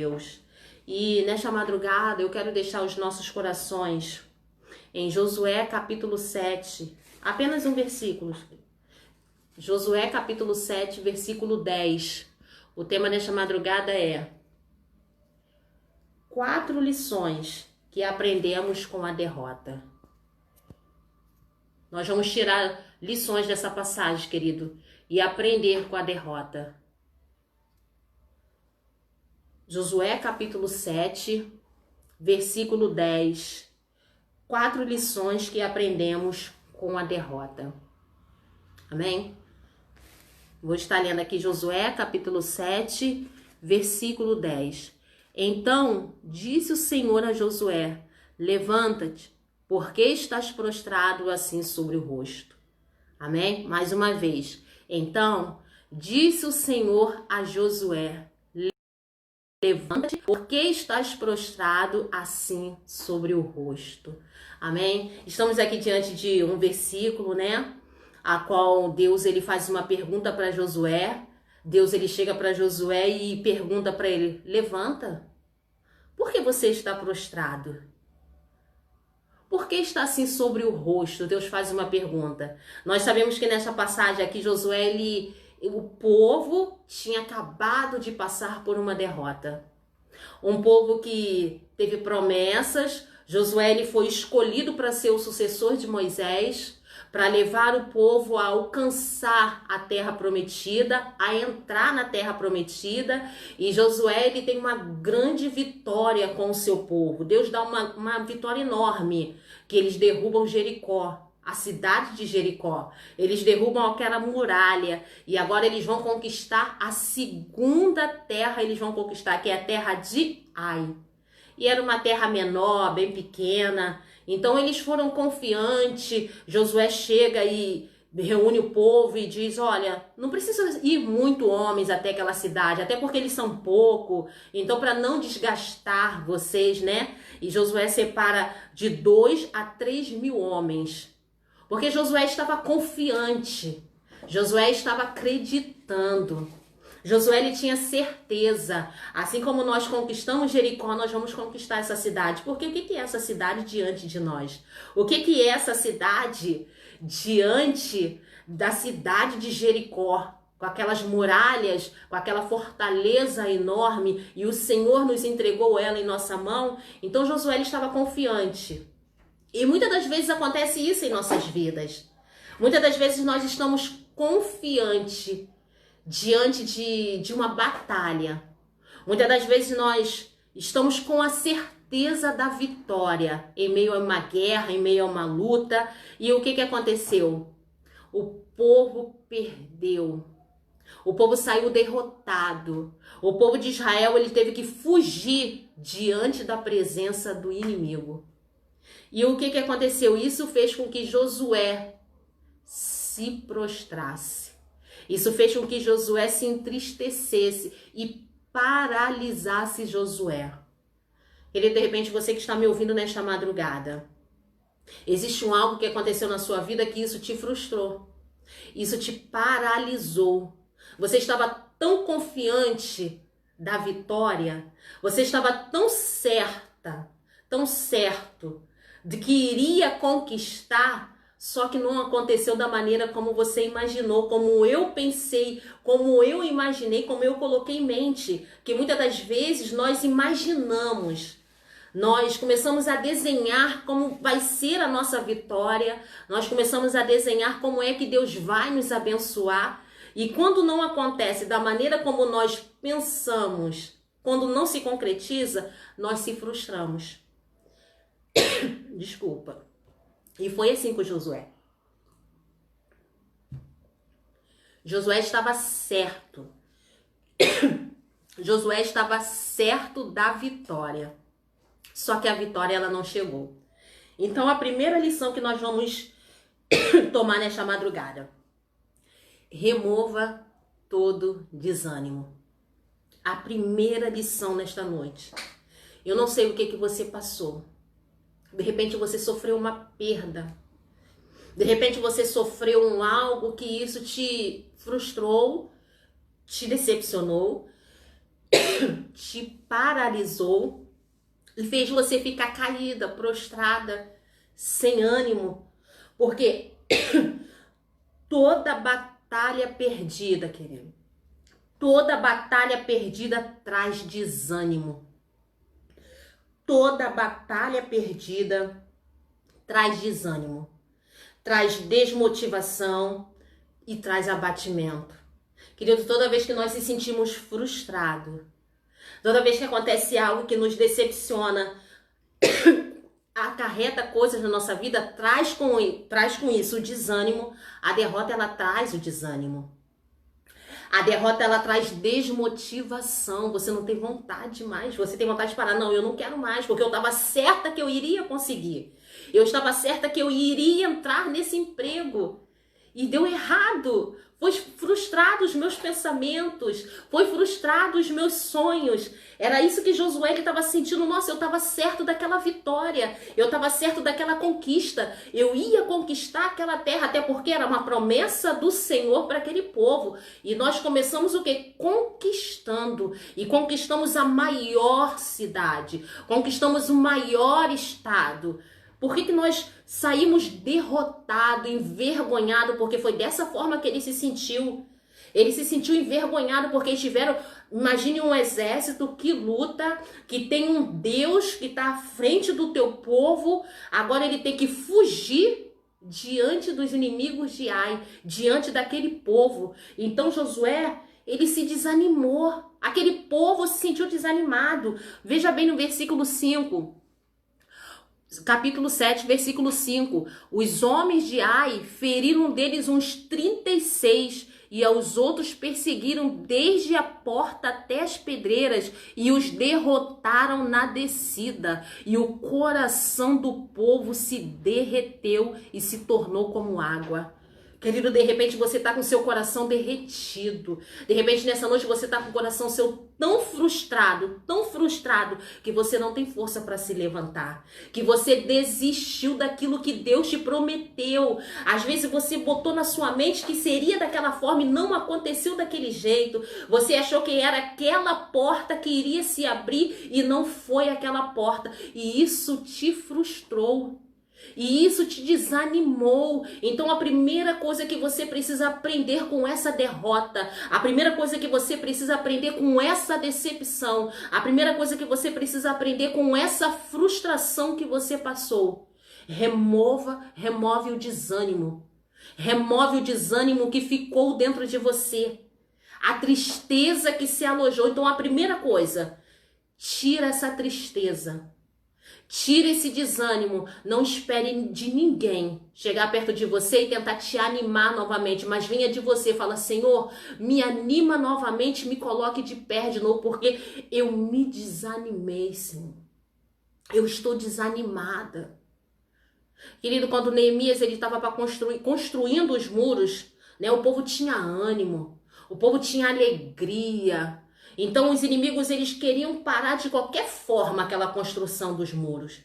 Deus. E nesta madrugada eu quero deixar os nossos corações em Josué capítulo 7, apenas um versículo. Josué capítulo 7, versículo 10. O tema desta madrugada é 4 lições que aprendemos com a derrota. Nós vamos tirar lições dessa passagem, querido, e aprender com a derrota. Josué capítulo 7, versículo 10. 4 lições que aprendemos com a derrota. Amém? Vou estar lendo aqui Josué capítulo 7, versículo 10. Então disse o Senhor a Josué: levanta-te, porque estás prostrado assim sobre o rosto. Amém? Mais uma vez. Então disse o Senhor a Josué: levanta-te, porque estás prostrado assim sobre o rosto. Amém? Estamos aqui diante de um versículo, né? A qual Deus ele faz uma pergunta para Josué. Deus ele chega para Josué e pergunta para ele: levanta. Por que você está prostrado? Por que está assim sobre o rosto? Deus faz uma pergunta. Nós sabemos que nessa passagem aqui Josué o povo tinha acabado de passar por uma derrota. Um povo que teve promessas. Josué ele foi escolhido para ser o sucessor de Moisés, para levar o povo a alcançar a terra prometida, a entrar na terra prometida. E Josué ele tem uma grande vitória com o seu povo. Deus dá uma vitória enorme, que eles derrubam Jericó, a cidade de Jericó. Eles derrubam aquela muralha e agora eles vão conquistar a segunda terra, eles vão conquistar, que é a terra de Ai. E era uma terra menor, bem pequena. Então eles foram confiantes. Josué chega e reúne o povo e diz: olha, não precisa ir muito homens até aquela cidade, até porque eles são pouco. Então, para não desgastar vocês, né? E Josué separa de 2 a 3 mil homens. Porque Josué estava confiante, Josué estava acreditando, Josué ele tinha certeza, assim como nós conquistamos Jericó, nós vamos conquistar essa cidade. Porque o que é essa cidade diante de nós? O que é essa cidade diante da cidade de Jericó? Com aquelas muralhas, com aquela fortaleza enorme, e o Senhor nos entregou ela em nossa mão. Então Josué ele estava confiante. E muitas das vezes acontece isso em nossas vidas. Muitas das vezes nós estamos confiantes diante de uma batalha. Muitas das vezes nós estamos com a certeza da vitória em meio a uma guerra, em meio a uma luta. E o que aconteceu? O povo perdeu. O povo saiu derrotado. O povo de Israel ele teve que fugir diante da presença do inimigo. E o que aconteceu? Isso fez com que Josué se prostrasse. Isso fez com que Josué se entristecesse e paralisasse Josué. Ele, de repente, você que está me ouvindo nesta madrugada, existe algo que aconteceu na sua vida que isso te frustrou. Isso te paralisou. Você estava tão confiante da vitória, você estava tão certa, tão certo de que iria conquistar, só que não aconteceu da maneira como você imaginou, como eu pensei, como eu imaginei, como eu coloquei em mente. Que muitas das vezes nós imaginamos, nós começamos a desenhar como vai ser a nossa vitória, nós começamos a desenhar como é que Deus vai nos abençoar. E quando não acontece da maneira como nós pensamos, quando não se concretiza, nós se frustramos. Desculpa. E foi assim com Josué. Josué estava certo. Josué estava certo da vitória. Só que a vitória ela não chegou. Então a primeira lição que nós vamos tomar nesta madrugada: remova todo desânimo. A primeira lição nesta noite. Eu não sei o que você passou. De repente você sofreu uma perda. De repente você sofreu algo que isso te frustrou, te decepcionou. te paralisou e fez você ficar caída, prostrada, sem ânimo. Porque toda batalha perdida, querido, toda batalha perdida traz desânimo. Toda batalha perdida traz desânimo, traz desmotivação e traz abatimento. Querido, toda vez que nós se sentimos frustrados, toda vez que acontece algo que nos decepciona, acarreta coisas na nossa vida, traz com isso o desânimo. A derrota, ela traz o desânimo. A derrota, ela traz desmotivação. Você não tem vontade mais. Você tem vontade de parar. Não, eu não quero mais, porque eu estava certa que eu iria conseguir. Eu estava certa que eu iria entrar nesse emprego. E deu errado. Foi frustrado os meus pensamentos. Foi frustrado os meus sonhos. Era isso que Josué estava sentindo. Nossa, eu estava certo daquela vitória. Eu estava certo daquela conquista. Eu ia conquistar aquela terra. Até porque era uma promessa do Senhor para aquele povo. E nós começamos o quê? Conquistando. E conquistamos a maior cidade. Conquistamos o maior estado. Por que nós saímos derrotados, envergonhados? Porque foi dessa forma que ele se sentiu. Ele se sentiu envergonhado porque estiveram... Imagine um exército que luta, que tem um Deus que está à frente do teu povo. Agora ele tem que fugir diante dos inimigos de Ai, diante daquele povo. Então Josué, ele se desanimou. Aquele povo se sentiu desanimado. Veja bem no versículo 5. Capítulo 7, versículo 5. Os homens de Ai feriram deles uns 36 e aos outros perseguiram desde a porta até as pedreiras e os derrotaram na descida. E o coração do povo se derreteu e se tornou como água. Querido, de repente você está com seu coração derretido. De repente nessa noite você está com o coração seu tão frustrado, que você não tem força para se levantar. Que você desistiu daquilo que Deus te prometeu. Às vezes você botou na sua mente que seria daquela forma e não aconteceu daquele jeito. Você achou que era aquela porta que iria se abrir e não foi aquela porta. E isso te frustrou. E isso te desanimou. Então a primeira coisa que você precisa aprender com essa derrota, a primeira coisa que você precisa aprender com essa decepção, a primeira coisa que você precisa aprender com essa frustração que você passou, remove o desânimo. Remove o desânimo que ficou dentro de você. A tristeza que se alojou. Então a primeira coisa, tira essa tristeza. Tira esse desânimo, não espere de ninguém chegar perto de você e tentar te animar novamente, mas venha de você, fala, Senhor, me anima novamente, me coloque de pé de novo, porque eu me desanimei, Senhor. Eu estou desanimada. Querido, quando Neemias estava construindo os muros, né, o povo tinha ânimo, o povo tinha alegria. Então os inimigos, eles queriam parar de qualquer forma aquela construção dos muros.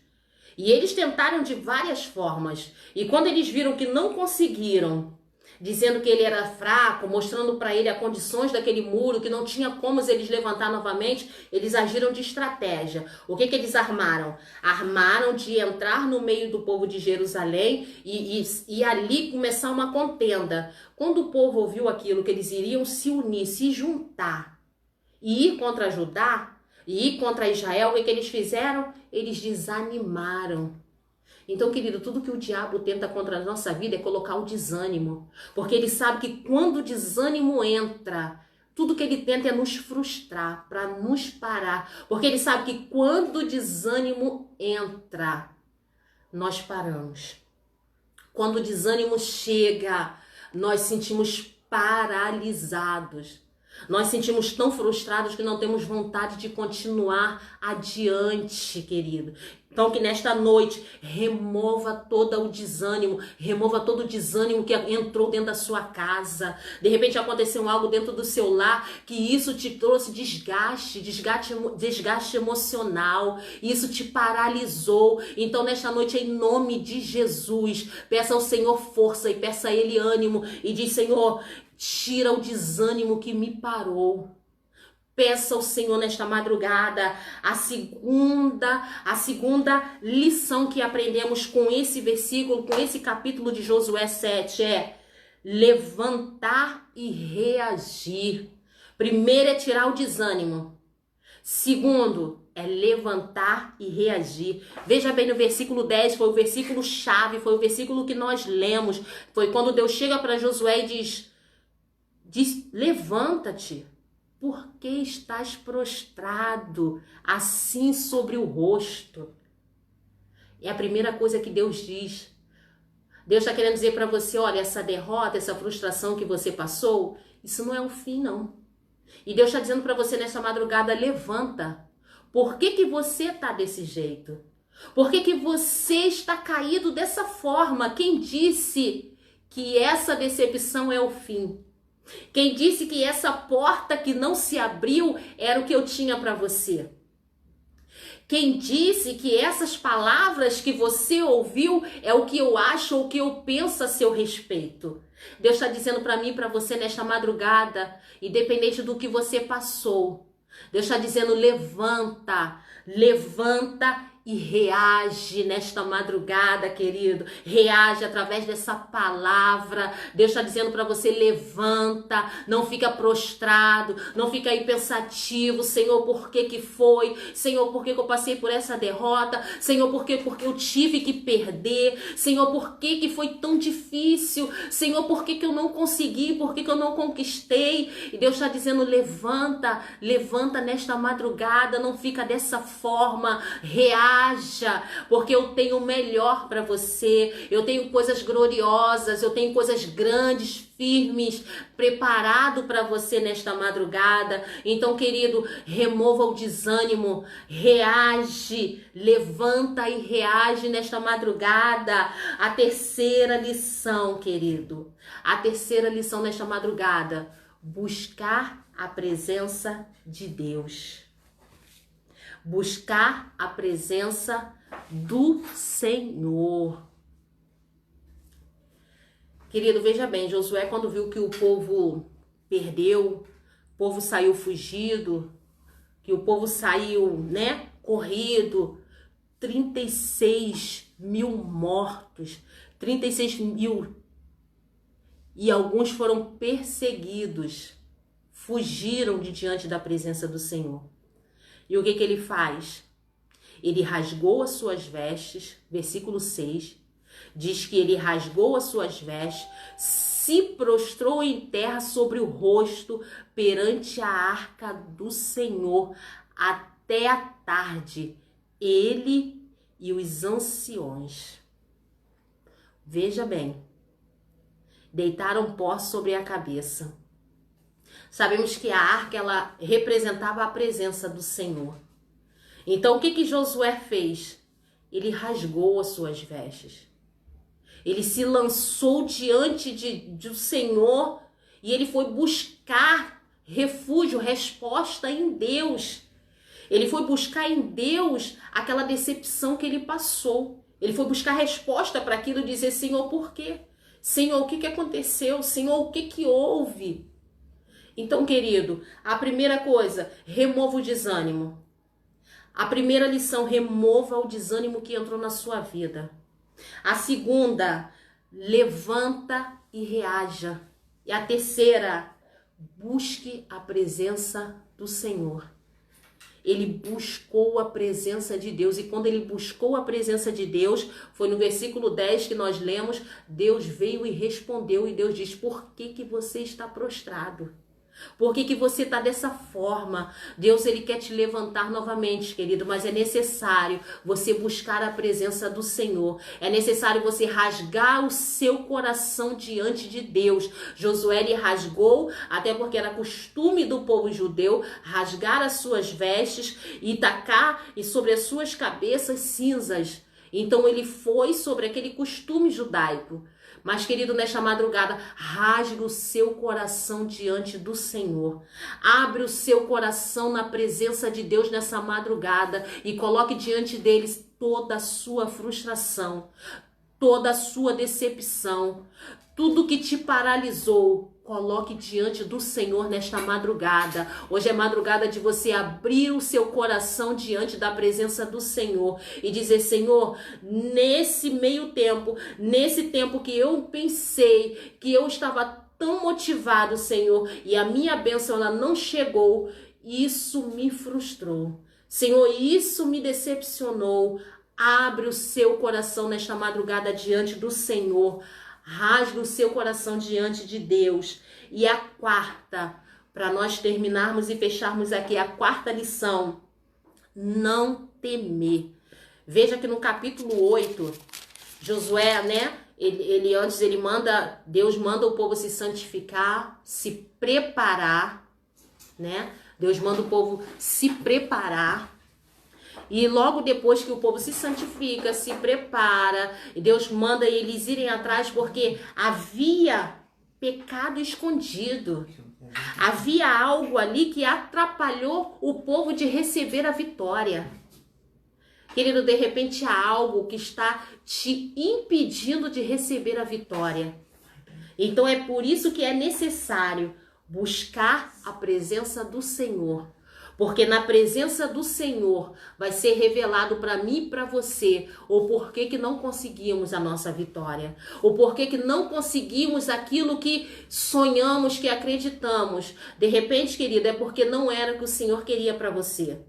E eles tentaram de várias formas. E quando eles viram que não conseguiram, dizendo que ele era fraco, mostrando para ele as condições daquele muro, que não tinha como eles levantar novamente, eles agiram de estratégia. O que eles armaram? Armaram de entrar no meio do povo de Jerusalém e ali começar uma contenda. Quando o povo ouviu aquilo, que eles iriam se unir, se juntar, e ir contra Judá, e ir contra Israel, o que eles fizeram? Eles desanimaram. Então, querido, tudo que o diabo tenta contra a nossa vida é colocar o desânimo. Porque ele sabe que quando o desânimo entra, tudo que ele tenta é nos frustrar, para nos parar. Porque ele sabe que quando o desânimo entra, nós paramos. Quando o desânimo chega, nós sentimos paralisados. Nós sentimos tão frustrados que não temos vontade de continuar adiante, querido. Então que nesta noite remova todo o desânimo que entrou dentro da sua casa. De repente aconteceu algo dentro do seu lar que isso te trouxe desgaste emocional, isso te paralisou. Então nesta noite, em nome de Jesus, peça ao Senhor força e peça a Ele ânimo e diz, Senhor, tira o desânimo que me parou. Peça ao Senhor nesta madrugada a segunda lição que aprendemos com esse versículo, com esse capítulo de Josué 7 é levantar e reagir. Primeiro é tirar o desânimo. Segundo é levantar e reagir. Veja bem, no versículo 10 foi o versículo chave, foi o versículo que nós lemos. Foi quando Deus chega para Josué e diz levanta-te. Por que estás prostrado assim sobre o rosto? É a primeira coisa que Deus diz. Deus está querendo dizer para você, olha, essa derrota, essa frustração que você passou, isso não é o fim, não. E Deus está dizendo para você nessa madrugada, levanta. Por que você está desse jeito? Por que você está caído dessa forma? Quem disse que essa decepção é o fim? Quem disse que essa porta que não se abriu era o que eu tinha para você? Quem disse que essas palavras que você ouviu é o que eu acho ou o que eu penso a seu respeito? Deus está dizendo para mim e para você nesta madrugada, independente do que você passou, Deus está dizendo levanta, levanta e reage nesta madrugada, querido. Reage através dessa palavra. Deus está dizendo para você, levanta, não fica prostrado, não fica aí pensativo. Senhor, por que que foi? Senhor, por que que eu passei por essa derrota? Senhor, por que? Porque eu tive que perder. Senhor, por que que foi tão difícil? Senhor, por que que eu não consegui? Por que que eu não conquistei? E Deus está dizendo, levanta, levanta nesta madrugada, não fica dessa forma, reage. Porque eu tenho o melhor para você, eu tenho coisas gloriosas, eu tenho coisas grandes, firmes, preparado para você nesta madrugada. Então, querido, remova o desânimo, reage, levanta e reage nesta madrugada. A terceira lição, querido, a terceira lição nesta madrugada, buscar a presença de Deus. Buscar a presença do Senhor. Querido, veja bem, Josué, quando viu que o povo perdeu, o povo saiu fugido, que o povo saiu, corrido, 36 mil mortos, 36 mil, e alguns foram perseguidos, fugiram de diante da presença do Senhor. E o que ele faz? Ele rasgou as suas vestes, versículo 6, diz que ele rasgou as suas vestes, se prostrou em terra sobre o rosto perante a arca do Senhor até a tarde, ele e os anciões. Veja bem, deitaram pó sobre a cabeça. Sabemos que a arca, ela representava a presença do Senhor. Então, o que Josué fez? Ele rasgou as suas vestes. Ele se lançou diante do Senhor e ele foi buscar refúgio, resposta em Deus. Ele foi buscar em Deus aquela decepção que ele passou. Ele foi buscar resposta para aquilo e dizer, Senhor, por quê? Senhor, o que aconteceu? Senhor, o que houve? Então, querido, a primeira coisa, remova o desânimo. A primeira lição, remova o desânimo que entrou na sua vida. A segunda, levanta e reaja. E a terceira, busque a presença do Senhor. Ele buscou a presença de Deus. E quando ele buscou a presença de Deus, foi no versículo 10 que nós lemos, Deus veio e respondeu. E Deus diz, por que você está prostrado? Por que você está dessa forma? Deus, ele quer te levantar novamente, querido, mas é necessário você buscar a presença do Senhor. É necessário você rasgar o seu coração diante de Deus. Josué, ele rasgou, até porque era costume do povo judeu, rasgar as suas vestes e tacar sobre as suas cabeças cinzas. Então ele foi sobre aquele costume judaico. Mas, querido, nesta madrugada, rasgue o seu coração diante do Senhor. Abre o seu coração na presença de Deus nessa madrugada e coloque diante deles toda a sua frustração, toda a sua decepção, tudo que te paralisou. coloque diante do Senhor nesta madrugada. Hoje é madrugada de você abrir o seu coração diante da presença do Senhor e dizer: Senhor, nesse meio tempo, nesse tempo que eu pensei que eu estava tão motivado, Senhor, e a minha bênção ela não chegou, isso me frustrou. Senhor, isso me decepcionou. Abre o seu coração nesta madrugada diante do Senhor. Rasgue o seu coração diante de Deus. E a quarta, para nós terminarmos e fecharmos aqui, a quarta lição: não temer. Veja que no capítulo 8, Josué, né? Deus manda o povo se santificar, se preparar, né? Deus manda o povo se preparar. E logo depois que o povo se santifica, se prepara, e Deus manda eles irem atrás porque havia pecado escondido. Havia algo ali que atrapalhou o povo de receber a vitória. Querido, de repente há algo que está te impedindo de receber a vitória. Então é por isso que é necessário buscar a presença do Senhor. Porque na presença do Senhor vai ser revelado para mim e para você o porquê que não conseguimos a nossa vitória. O porquê que não conseguimos aquilo que sonhamos, que acreditamos. De repente, querida, é porque não era o que o Senhor queria para você.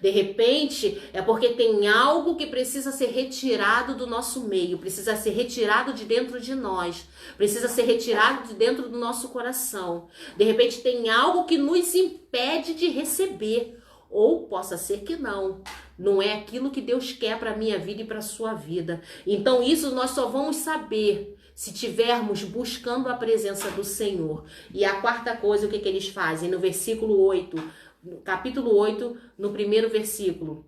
De repente, é porque tem algo que precisa ser retirado do nosso meio, precisa ser retirado de dentro de nós, precisa ser retirado de dentro do nosso coração. De repente, tem algo que nos impede de receber, ou possa ser que não é aquilo que Deus quer para a minha vida e para a sua vida. Então, isso nós só vamos saber se tivermos buscando a presença do Senhor. E a quarta coisa, o que eles fazem? No versículo 8, no capítulo 8, no primeiro versículo: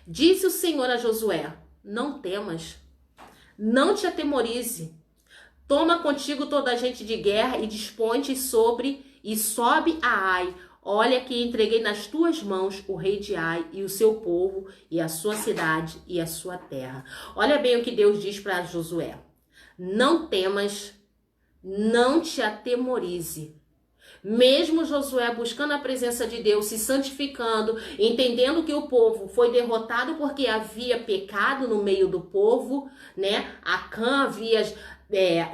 disse o Senhor a Josué: não temas, não te atemorize, toma contigo toda a gente de guerra e dispõe-te e sobe a Ai. Olha que entreguei nas tuas mãos o rei de Ai e o seu povo e a sua cidade e a sua terra. Olha bem o que Deus diz para Josué: não temas, não te atemorize. Mesmo Josué buscando a presença de Deus, se santificando, entendendo que o povo foi derrotado porque havia pecado no meio do povo, né? Acã havia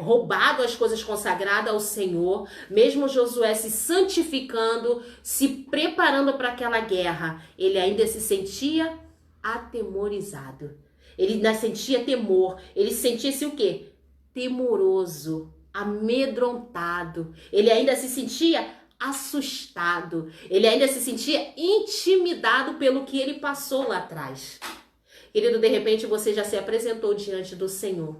roubado as coisas consagradas ao Senhor. Mesmo Josué se santificando, se preparando para aquela guerra, ele ainda se sentia atemorizado. Ele ainda sentia temor. Ele sentia-se o quê? Temoroso, amedrontado. Ele ainda se sentia assustado. Ele ainda se sentia intimidado pelo que ele passou lá atrás. Querido, de repente você já se apresentou diante do Senhor.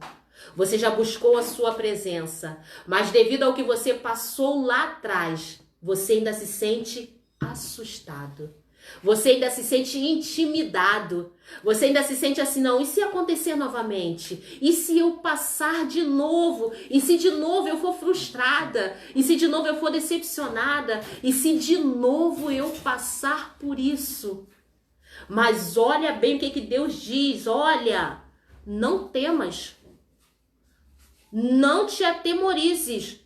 Você já buscou a sua presença. Mas devido ao que você passou lá atrás, você ainda se sente assustado. Você ainda se sente intimidado. Você ainda se sente assim: não, e se acontecer novamente? E se eu passar de novo? E se de novo eu for frustrada? E se de novo eu for decepcionada? E se de novo eu passar por isso? Mas olha bem o que Deus diz: olha, não temas, não te atemorizes.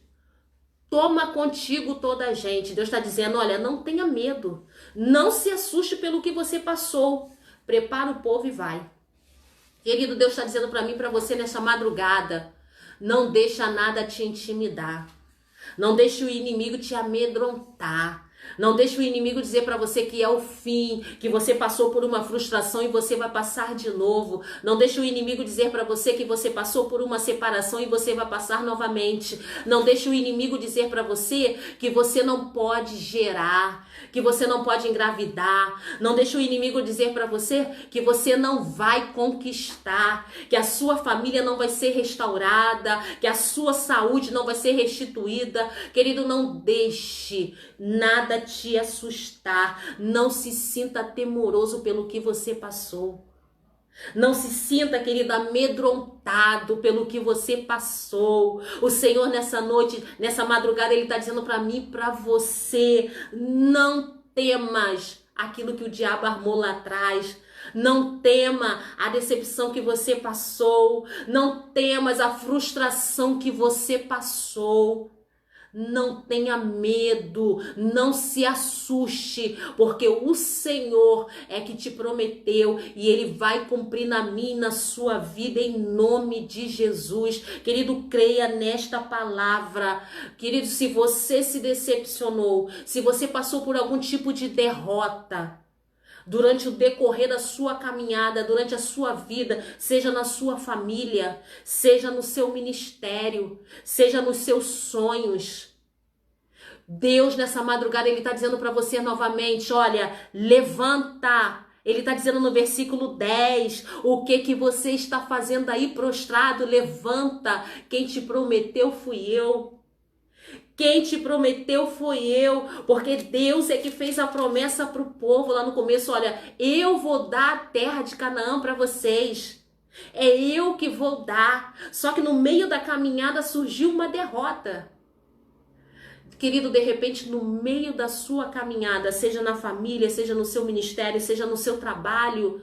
Toma contigo toda a gente. Deus está dizendo: olha, não tenha medo. Não se assuste pelo que você passou. Prepara o povo e vai. Querido, Deus está dizendo para mim e para você nessa madrugada: não deixa nada te intimidar. Não deixe o inimigo te amedrontar. Não deixe o inimigo dizer para você que é o fim, que você passou por uma frustração e você vai passar de novo. Não deixe o inimigo dizer para você que você passou por uma separação e você vai passar novamente. Não deixe o inimigo dizer para você que você não pode gerar, que você não pode engravidar. Não deixe o inimigo dizer para você que você não vai conquistar, que a sua família não vai ser restaurada, que a sua saúde não vai ser restituída. Querido, não deixe nada te assustar. Não se sinta temoroso pelo que você passou. Não se sinta, querido, amedrontado pelo que você passou. O Senhor nessa noite, nessa madrugada, Ele está dizendo para mim e para você: não temas aquilo que o diabo armou lá atrás. Não tema a decepção que você passou. Não temas a frustração que você passou. Não tenha medo, não se assuste, porque o Senhor é que te prometeu e Ele vai cumprir na minha e na sua vida em nome de Jesus. Querido, creia nesta palavra. Querido, se você se decepcionou, se você passou por algum tipo de derrota, durante o decorrer da sua caminhada, durante a sua vida, seja na sua família, seja no seu ministério, seja nos seus sonhos. Deus, nessa madrugada, Ele está dizendo para você novamente, olha, levanta. Ele está dizendo no versículo 10, o que você está fazendo aí prostrado? Levanta, quem te prometeu fui eu. Quem te prometeu foi eu, porque Deus é que fez a promessa para o povo lá no começo, olha, eu vou dar a terra de Canaã para vocês, é eu que vou dar, só que no meio da caminhada surgiu uma derrota. Querido, de repente no meio da sua caminhada, seja na família, seja no seu ministério, seja no seu trabalho,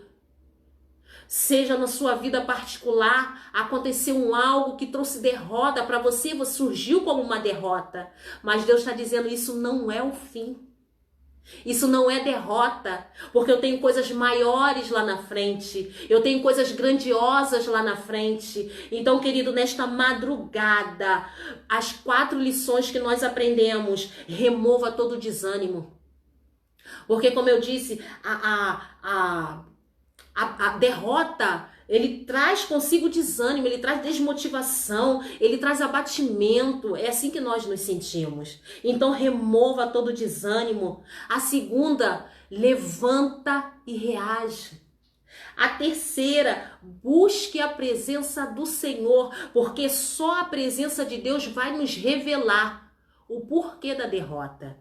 seja na sua vida particular, aconteceu algo que trouxe derrota para você, você surgiu como uma derrota. Mas Deus está dizendo, isso não é o fim. Isso não é derrota, porque eu tenho coisas maiores lá na frente. Eu tenho coisas grandiosas lá na frente. Então, querido, nesta madrugada, as 4 lições que nós aprendemos, remova todo o desânimo. Porque, como eu disse, a derrota, ele traz consigo desânimo, ele traz desmotivação, ele traz abatimento. É assim que nós nos sentimos. Então remova todo desânimo. A segunda, levanta e reage. A terceira, busque a presença do Senhor, porque só a presença de Deus vai nos revelar o porquê da derrota.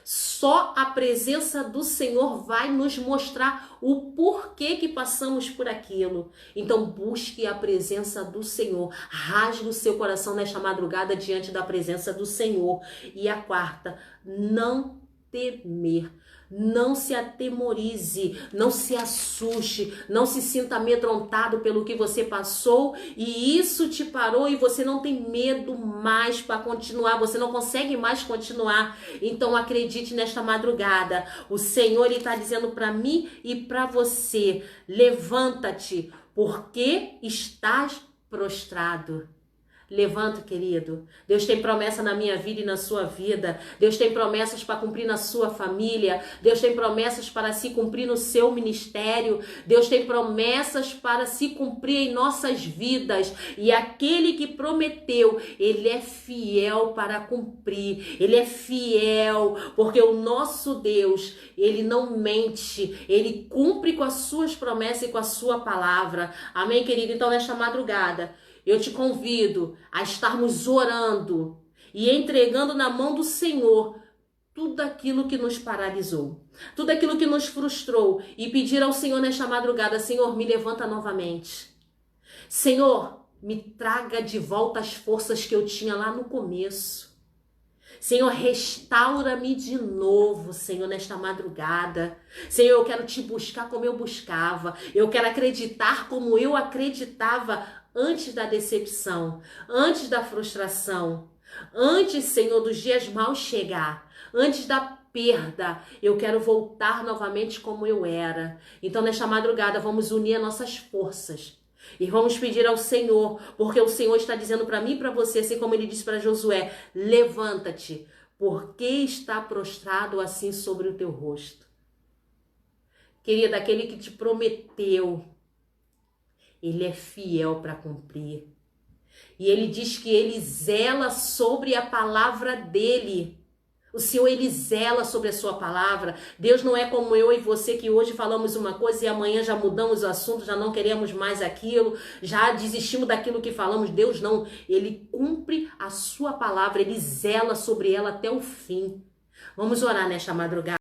Só a presença do Senhor vai nos mostrar o porquê que passamos por aquilo. Então busque a presença do Senhor. Rasgue o seu coração nesta madrugada diante da presença do Senhor. E a quarta, não temer. Não se atemorize, não se assuste, não se sinta amedrontado pelo que você passou e isso te parou e você não tem medo mais para continuar, você não consegue mais continuar. Então acredite nesta madrugada, o Senhor está dizendo para mim e para você, levanta-te, porque estás prostrado. Levanta, querido. Deus tem promessa na minha vida e na sua vida. Deus tem promessas para cumprir na sua família. Deus tem promessas para se cumprir no seu ministério. Deus tem promessas para se cumprir em nossas vidas. E aquele que prometeu, ele é fiel para cumprir. Ele é fiel, porque o nosso Deus, ele não mente. Ele cumpre com as suas promessas e com a sua palavra. Amém, querido? Então, nesta madrugada, eu te convido a estarmos orando e entregando na mão do Senhor tudo aquilo que nos paralisou, tudo aquilo que nos frustrou e pedir ao Senhor nesta madrugada, Senhor, me levanta novamente. Senhor, me traga de volta as forças que eu tinha lá no começo. Senhor, restaura-me de novo, Senhor, nesta madrugada. Senhor, eu quero te buscar como eu buscava. Eu quero acreditar como eu acreditava antes da decepção, antes da frustração, antes, Senhor, dos dias maus chegar, antes da perda. Eu quero voltar novamente como eu era. Então, nesta madrugada, vamos unir as nossas forças. E vamos pedir ao Senhor, porque o Senhor está dizendo para mim e para você, assim como ele disse para Josué, levanta-te, porque está prostrado assim sobre o teu rosto. Querida, aquele que te prometeu, ele é fiel para cumprir. E ele diz que ele zela sobre a palavra dele. O Senhor, ele zela sobre a sua palavra. Deus não é como eu e você que hoje falamos uma coisa e amanhã já mudamos o assunto, já não queremos mais aquilo, já desistimos daquilo que falamos. Deus não, ele cumpre a sua palavra, ele zela sobre ela até o fim. Vamos orar nesta madrugada.